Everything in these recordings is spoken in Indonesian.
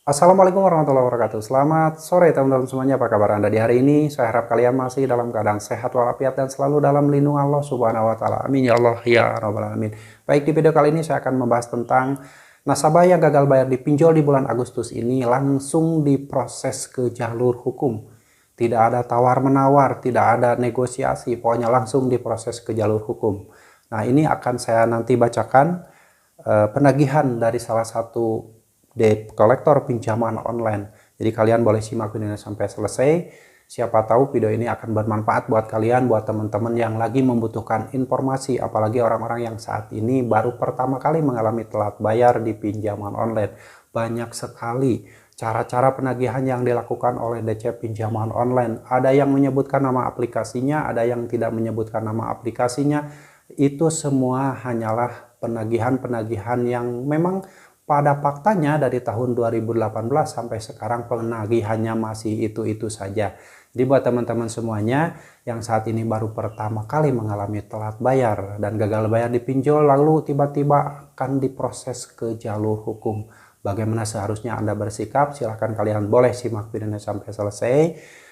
Assalamualaikum warahmatullahi wabarakatuh. Selamat sore teman-teman semuanya. Apa kabar Anda di hari ini? Saya harap kalian masih dalam keadaan sehat walafiat dan selalu dalam lindungan Allah Subhanahu wa taala. Amin ya Allah ya rabbal alamin. Baik, di video kali ini saya akan membahas tentang nasabah yang gagal bayar di pinjol di bulan Agustus ini langsung diproses ke jalur hukum. Tidak ada tawar-menawar, tidak ada negosiasi, pokoknya langsung diproses ke jalur hukum. Nah, ini akan saya nanti bacakan penagihan dari salah satu debt collector pinjaman online. Jadi kalian boleh simak videonya sampai selesai. Siapa tahu video ini akan bermanfaat buat kalian, buat teman-teman yang lagi membutuhkan informasi, apalagi orang-orang yang saat ini baru pertama kali mengalami telat bayar di pinjaman online. Banyak sekali cara-cara penagihan yang dilakukan oleh DC pinjaman online. Ada yang menyebutkan nama aplikasinya, ada yang tidak menyebutkan nama aplikasinya. Itu semua hanyalah penagihan-penagihan yang memang pada faktanya dari tahun 2018 sampai sekarang penagihannya masih itu-itu saja. Jadi buat teman-teman semuanya yang saat ini baru pertama kali mengalami telat bayar dan gagal bayar di pinjol lalu tiba-tiba akan diproses ke jalur hukum. Bagaimana seharusnya Anda bersikap? Silahkan kalian boleh simak videonya sampai selesai.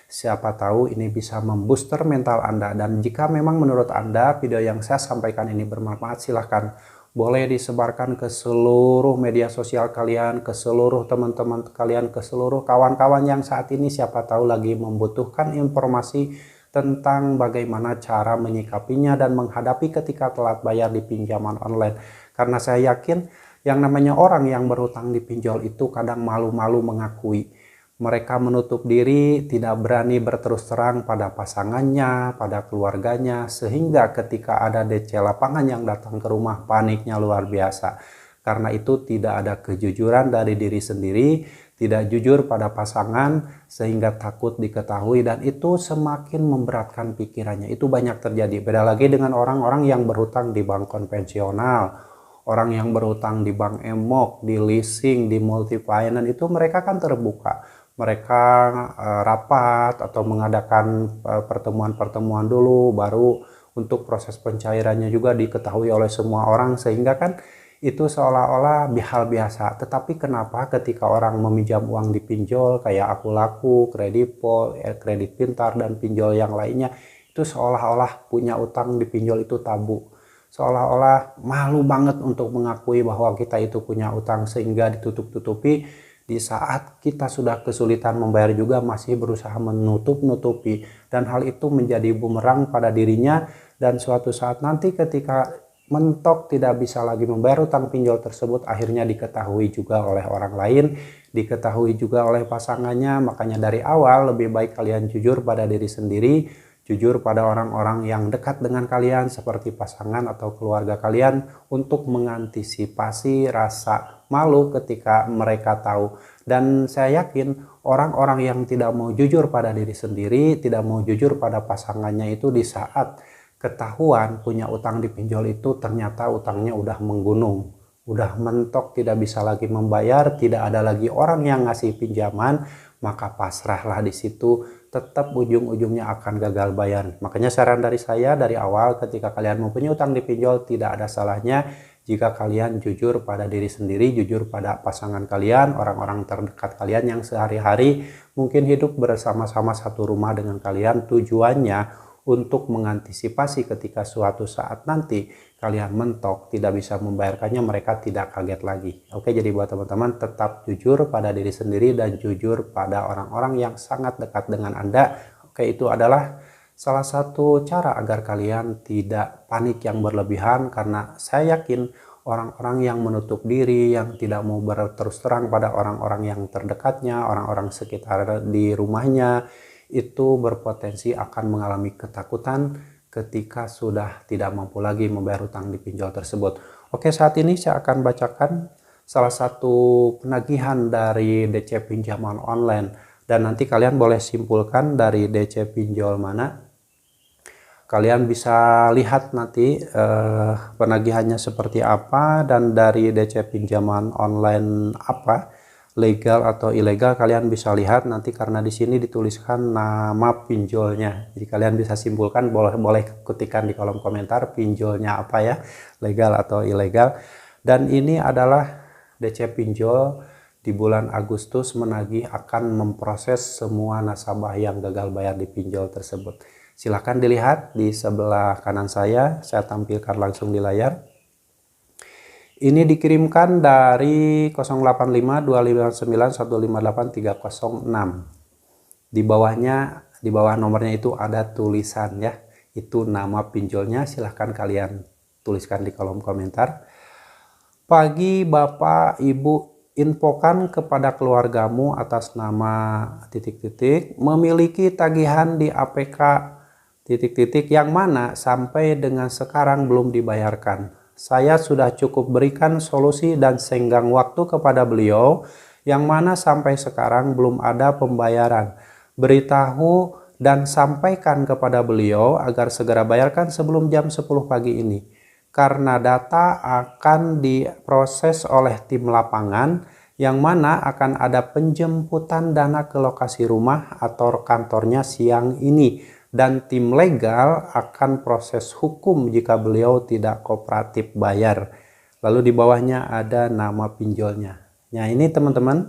Siapa tahu ini bisa membooster mental Anda, dan jika memang menurut Anda video yang saya sampaikan ini bermanfaat, silahkan boleh disebarkan ke seluruh media sosial kalian, ke seluruh teman-teman kalian, ke seluruh kawan-kawan yang saat ini siapa tahu lagi membutuhkan informasi tentang bagaimana cara menyikapinya dan menghadapi ketika telat bayar di pinjaman online. Karena saya yakin yang namanya orang yang berhutang di pinjol itu kadang malu-malu mengakui. Mereka menutup diri, tidak berani berterus terang pada pasangannya, pada keluarganya, sehingga ketika ada DC lapangan yang datang ke rumah, paniknya luar biasa. Karena itu tidak ada kejujuran dari diri sendiri, tidak jujur pada pasangan, sehingga takut diketahui, dan itu semakin memberatkan pikirannya. Itu banyak terjadi. Beda lagi dengan orang-orang yang berhutang di bank konvensional. Orang yang berhutang di bank emok, di leasing, di multi finance, itu mereka kan terbuka. Mereka rapat atau mengadakan pertemuan-pertemuan dulu, baru untuk proses pencairannya juga diketahui oleh semua orang, sehingga kan itu seolah-olah hal biasa. Tetapi kenapa ketika orang meminjam uang di pinjol kayak Aku Laku, Kreditpol, Kredit Pintar, dan pinjol yang lainnya, itu seolah-olah punya utang di pinjol itu tabu. Seolah-olah malu banget untuk mengakui bahwa kita itu punya utang, sehingga ditutup-tutupi. Di saat kita sudah kesulitan membayar juga masih berusaha menutup-nutupi, dan hal itu menjadi bumerang pada dirinya, dan suatu saat nanti ketika mentok tidak bisa lagi membayar utang pinjol tersebut, akhirnya diketahui juga oleh orang lain, diketahui juga oleh pasangannya. Makanya dari awal lebih baik kalian jujur pada diri sendiri, jujur pada orang-orang yang dekat dengan kalian seperti pasangan atau keluarga kalian, untuk mengantisipasi rasa malu ketika mereka tahu. Dan saya yakin orang-orang yang tidak mau jujur pada diri sendiri, tidak mau jujur pada pasangannya, itu di saat ketahuan punya utang di pinjol itu ternyata utangnya udah menggunung, udah mentok, tidak bisa lagi membayar, tidak ada lagi orang yang ngasih pinjaman, maka pasrahlah di situ, tetap ujung-ujungnya akan gagal bayar. Makanya saran dari saya dari awal, ketika kalian mempunyai utang di pinjol, tidak ada salahnya jika kalian jujur pada diri sendiri, jujur pada pasangan kalian, orang-orang terdekat kalian yang sehari-hari mungkin hidup bersama-sama satu rumah dengan kalian. Tujuannya untuk mengantisipasi ketika suatu saat nanti kalian mentok tidak bisa membayarkannya, mereka tidak kaget lagi. Oke, jadi buat teman-teman tetap jujur pada diri sendiri dan jujur pada orang-orang yang sangat dekat dengan Anda. Oke, itu adalah salah satu cara agar kalian tidak panik yang berlebihan, karena saya yakin orang-orang yang menutup diri, yang tidak mau berterus terang pada orang-orang yang terdekatnya, orang-orang sekitar di rumahnya, itu berpotensi akan mengalami ketakutan ketika sudah tidak mampu lagi membayar hutang di pinjol tersebut. Oke, saat ini saya akan bacakan salah satu penagihan dari DC pinjaman online, dan nanti kalian boleh simpulkan dari DC pinjol mana. Kalian bisa lihat nanti penagihannya seperti apa, dan dari DC pinjaman online apa, legal atau ilegal, kalian bisa lihat nanti, karena di sini dituliskan nama pinjolnya. Jadi kalian bisa simpulkan, boleh ketikkan di kolom komentar pinjolnya apa ya, legal atau ilegal. Dan ini adalah DC pinjol di bulan Agustus menagih akan memproses semua nasabah yang gagal bayar di pinjol tersebut. Silahkan dilihat di sebelah kanan saya tampilkan langsung di layar. Ini dikirimkan dari 085259158306. Di bawahnya, di bawah nomornya itu ada tulisan ya, itu nama pinjolnya. Silahkan kalian tuliskan di kolom komentar. Pagi Bapak Ibu, infokan kepada keluargamu atas nama memiliki tagihan di APK yang mana sampai dengan sekarang belum dibayarkan. Saya sudah cukup berikan solusi dan senggang waktu kepada beliau yang mana sampai sekarang belum ada pembayaran. Beritahu dan sampaikan kepada beliau agar segera bayarkan sebelum jam 10 pagi ini. Karena data akan diproses oleh tim lapangan yang mana akan ada penjemputan dana ke lokasi rumah atau kantornya siang ini, dan tim legal akan proses hukum jika beliau tidak kooperatif bayar. Lalu di bawahnya ada nama pinjolnya. Nah ini teman-teman,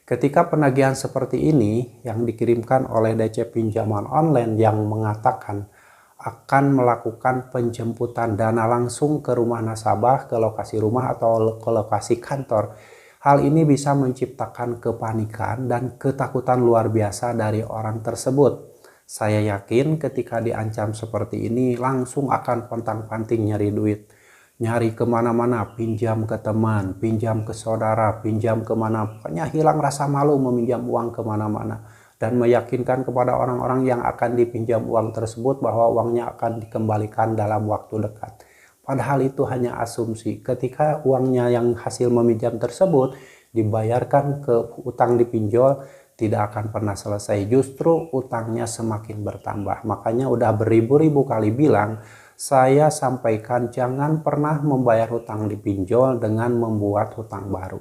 ketika penagihan seperti ini yang dikirimkan oleh DC Pinjaman Online yang mengatakan akan melakukan penjemputan dana langsung ke rumah nasabah, ke lokasi rumah atau ke lokasi kantor. Hal ini bisa menciptakan kepanikan dan ketakutan luar biasa dari orang tersebut. Saya yakin ketika diancam seperti ini langsung akan pontang-panting nyari duit. Nyari kemana-mana, pinjam ke teman, pinjam ke saudara, pinjam kemana. Pokoknya hilang rasa malu meminjam uang kemana-mana. Dan meyakinkan kepada orang-orang yang akan dipinjam uang tersebut bahwa uangnya akan dikembalikan dalam waktu dekat. Padahal itu hanya asumsi. Ketika uangnya yang hasil meminjam tersebut dibayarkan ke utang dipinjol, tidak akan pernah selesai. Justru utangnya semakin bertambah. Makanya udah beribu-ribu kali bilang, saya sampaikan jangan pernah membayar hutang dipinjol dengan membuat hutang baru.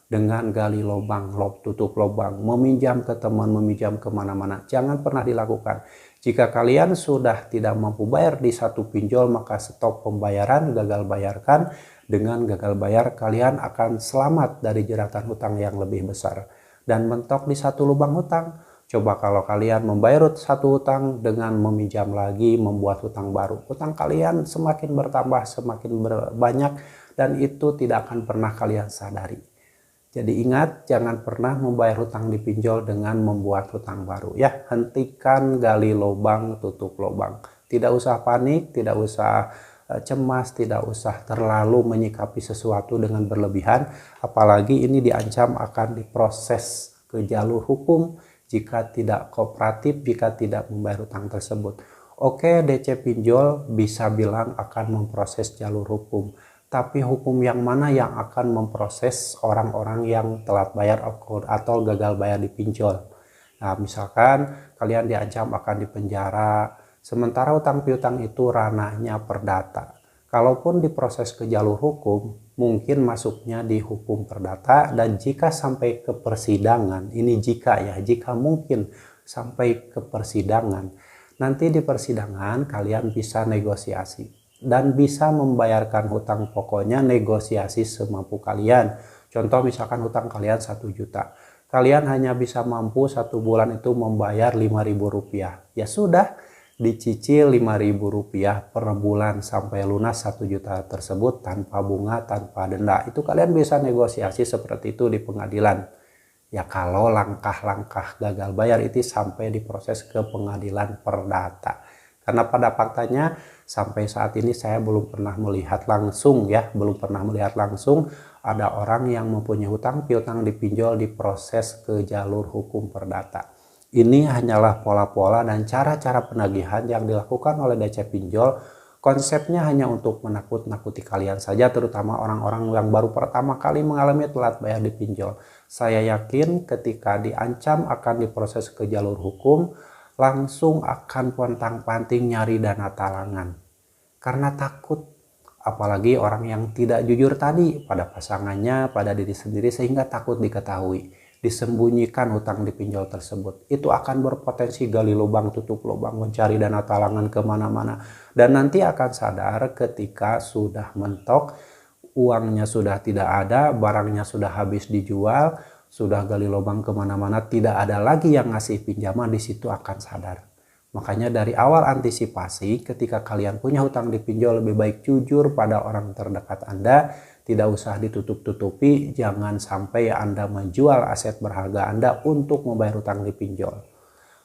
Dengan gali lubang, tutup lubang, meminjam ke teman, meminjam kemana-mana. Jangan pernah dilakukan. Jika kalian sudah tidak mampu bayar di satu pinjol, maka stop pembayaran, gagal bayarkan. Dengan gagal bayar, kalian akan selamat dari jeratan hutang yang lebih besar. Dan mentok di satu lubang hutang. Coba kalau kalian membayar satu hutang dengan meminjam lagi, membuat hutang baru. Hutang kalian semakin bertambah, semakin banyak, dan itu tidak akan pernah kalian sadari. Jadi ingat, jangan pernah membayar hutang dipinjol dengan membuat hutang baru. Ya, hentikan gali lubang, tutup lubang. Tidak usah panik, tidak usah cemas, tidak usah terlalu menyikapi sesuatu dengan berlebihan. Apalagi ini diancam akan diproses ke jalur hukum jika tidak kooperatif, jika tidak membayar hutang tersebut. Oke, DC pinjol bisa bilang akan memproses jalur hukum. Tapi hukum yang mana yang akan memproses orang-orang yang telat bayar atau gagal bayar di pinjol? Nah, misalkan kalian diancam akan dipenjara, sementara utang piutang itu ranahnya perdata. Kalaupun diproses ke jalur hukum, mungkin masuknya di hukum perdata, dan jika sampai ke persidangan, ini jika ya, jika mungkin sampai ke persidangan, nanti di persidangan kalian bisa negosiasi. Dan bisa membayarkan hutang pokoknya, negosiasi semampu kalian. Contoh misalkan hutang kalian 1 juta. Kalian hanya bisa mampu 1 bulan itu membayar Rp5.000. Ya sudah, dicicil Rp5.000 per bulan sampai lunas 1 juta tersebut tanpa bunga, tanpa denda. Itu kalian bisa negosiasi seperti itu di pengadilan. Ya kalau langkah-langkah gagal bayar itu sampai diproses ke pengadilan perdata. Karena pada faktanya sampai saat ini saya belum pernah melihat langsung ya, belum pernah melihat langsung ada orang yang mempunyai hutang piutang dipinjol diproses ke jalur hukum perdata. Ini hanyalah pola-pola dan cara-cara penagihan yang dilakukan oleh DC pinjol. Konsepnya hanya untuk menakut-nakuti kalian saja, terutama orang-orang yang baru pertama kali mengalami telat bayar di pinjol. Saya yakin ketika diancam akan diproses ke jalur hukum, langsung akan pontang-panting nyari dana talangan. Karena takut, apalagi orang yang tidak jujur tadi pada pasangannya, pada diri sendiri, sehingga takut diketahui. Disembunyikan hutang dipinjol tersebut. Itu akan berpotensi gali lubang, tutup lubang, mencari dana talangan kemana-mana. Dan nanti akan sadar ketika sudah mentok, uangnya sudah tidak ada, barangnya sudah habis dijual, sudah gali lubang kemana-mana, tidak ada lagi yang ngasih pinjaman, di situ akan sadar. Makanya dari awal antisipasi, ketika kalian punya hutang dipinjol, lebih baik jujur pada orang terdekat Anda, tidak usah ditutup-tutupi, jangan sampai Anda menjual aset berharga Anda untuk membayar hutang dipinjol.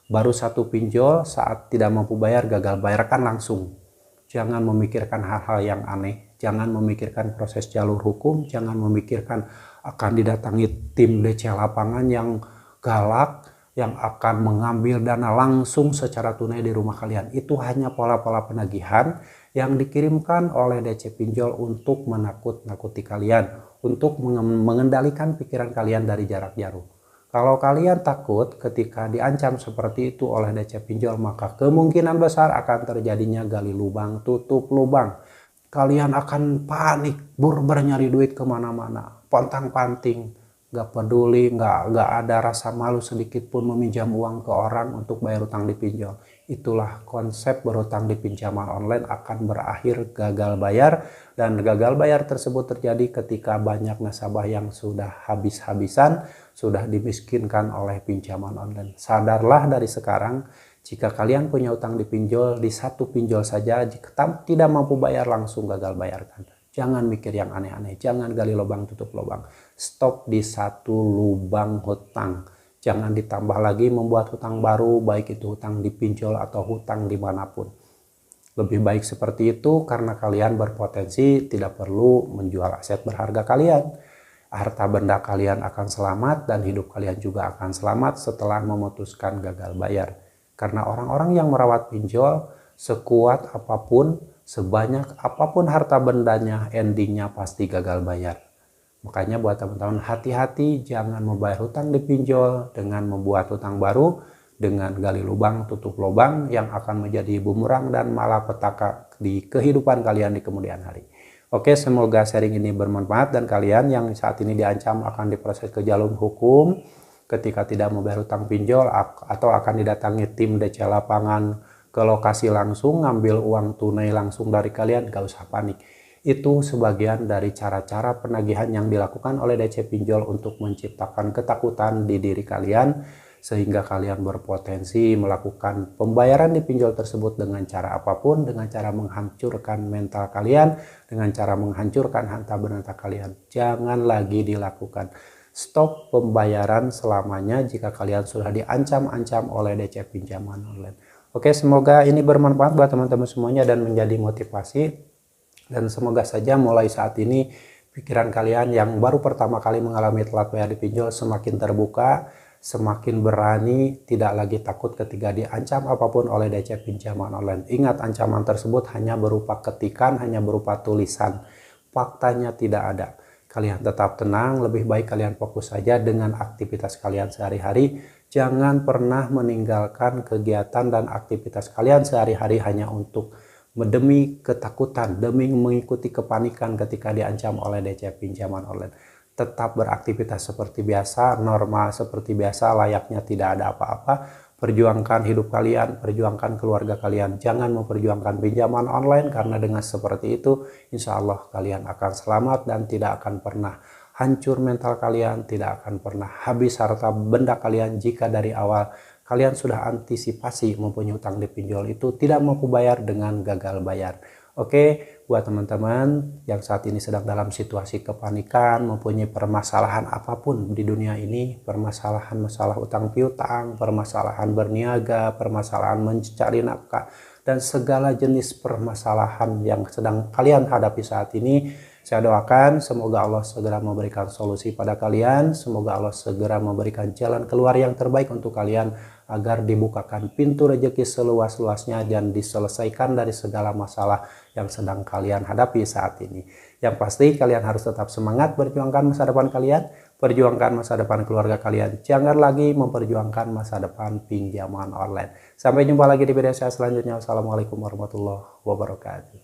Baru satu pinjol, saat tidak mampu bayar, gagal bayarkan langsung. Jangan memikirkan hal-hal yang aneh, jangan memikirkan proses jalur hukum, jangan memikirkan akan didatangi tim DC lapangan yang galak, yang akan mengambil dana langsung secara tunai di rumah kalian. Itu hanya pola-pola penagihan yang dikirimkan oleh DC pinjol untuk menakut-nakuti kalian, untuk mengendalikan pikiran kalian dari jarak jauh. Kalau kalian takut ketika diancam seperti itu oleh DC pinjol, maka kemungkinan besar akan terjadinya gali lubang, tutup lubang. Kalian akan panik, nyari duit kemana-mana, pontang-panting, gak peduli, gak ada rasa malu sedikit pun meminjam uang ke orang untuk bayar utang dipinjol. Itulah konsep berhutang di pinjaman online akan berakhir gagal bayar, dan gagal bayar tersebut terjadi ketika banyak nasabah yang sudah habis-habisan, sudah dimiskinkan oleh pinjaman online. Sadarlah dari sekarang, jika kalian punya utang dipinjol, di satu pinjol saja, jika tidak mampu bayar langsung gagal bayarkan. Jangan mikir yang aneh-aneh, jangan gali lubang tutup lubang. Stop di satu lubang hutang. Jangan ditambah lagi membuat hutang baru, baik itu hutang dipinjol atau hutang dimanapun. Lebih baik seperti itu karena kalian berpotensi tidak perlu menjual aset berharga kalian. Harta benda kalian akan selamat dan hidup kalian juga akan selamat setelah memutuskan gagal bayar. Karena orang-orang yang merawat pinjol, sekuat apapun, sebanyak apapun harta bendanya, endingnya pasti gagal bayar. Makanya buat teman-teman, hati-hati jangan membayar hutang dipinjol dengan membuat hutang baru, dengan gali lubang tutup lubang yang akan menjadi bumerang dan malapetaka di kehidupan kalian di kemudian hari. Oke, semoga sharing ini bermanfaat, dan kalian yang saat ini diancam akan diproses ke jalur hukum ketika tidak membayar hutang pinjol atau akan didatangi tim DC lapangan ke lokasi langsung ngambil uang tunai langsung dari kalian, gak usah panik. Itu sebagian dari cara-cara penagihan yang dilakukan oleh DC pinjol untuk menciptakan ketakutan di diri kalian, sehingga kalian berpotensi melakukan pembayaran di pinjol tersebut dengan cara apapun, dengan cara menghancurkan mental kalian, dengan cara menghancurkan harta benda kalian. Jangan lagi dilakukan. Stop pembayaran selamanya jika kalian sudah diancam-ancam oleh DC pinjaman online. Oke, semoga ini bermanfaat buat teman-teman semuanya dan menjadi motivasi. Dan semoga saja mulai saat ini pikiran kalian yang baru pertama kali mengalami telat bayar di pinjol semakin terbuka, semakin berani, tidak lagi takut ketika diancam apapun oleh DC pinjaman online. Ingat, ancaman tersebut hanya berupa ketikan, hanya berupa tulisan. Faktanya tidak ada. Kalian tetap tenang, lebih baik kalian fokus saja dengan aktivitas kalian sehari-hari. Jangan pernah meninggalkan kegiatan dan aktivitas kalian sehari-hari hanya untuk demi ketakutan, demi mengikuti kepanikan ketika diancam oleh DC pinjaman online. Tetap beraktivitas seperti biasa, normal seperti biasa, layaknya tidak ada apa-apa. Perjuangkan hidup kalian, perjuangkan keluarga kalian. Jangan memperjuangkan pinjaman online, karena dengan seperti itu insya Allah kalian akan selamat dan tidak akan pernah hancur mental kalian, tidak akan pernah habis harta benda kalian jika dari awal kalian sudah antisipasi mempunyai hutang dipinjol itu tidak mampu bayar dengan gagal bayar. Oke, buat teman-teman yang saat ini sedang dalam situasi kepanikan, mempunyai permasalahan apapun di dunia ini, permasalahan masalah utang piutang, permasalahan berniaga, permasalahan mencari nafkah, dan segala jenis permasalahan yang sedang kalian hadapi saat ini, saya doakan semoga Allah segera memberikan solusi pada kalian, semoga Allah segera memberikan jalan keluar yang terbaik untuk kalian, agar dibukakan pintu rezeki seluas-luasnya dan diselesaikan dari segala masalah yang sedang kalian hadapi saat ini. Yang pasti kalian harus tetap semangat berjuangkan masa depan kalian, perjuangkan masa depan keluarga kalian. Jangan lagi memperjuangkan masa depan pinjaman online. Sampai jumpa lagi di video saya selanjutnya. Wassalamualaikum warahmatullahi wabarakatuh.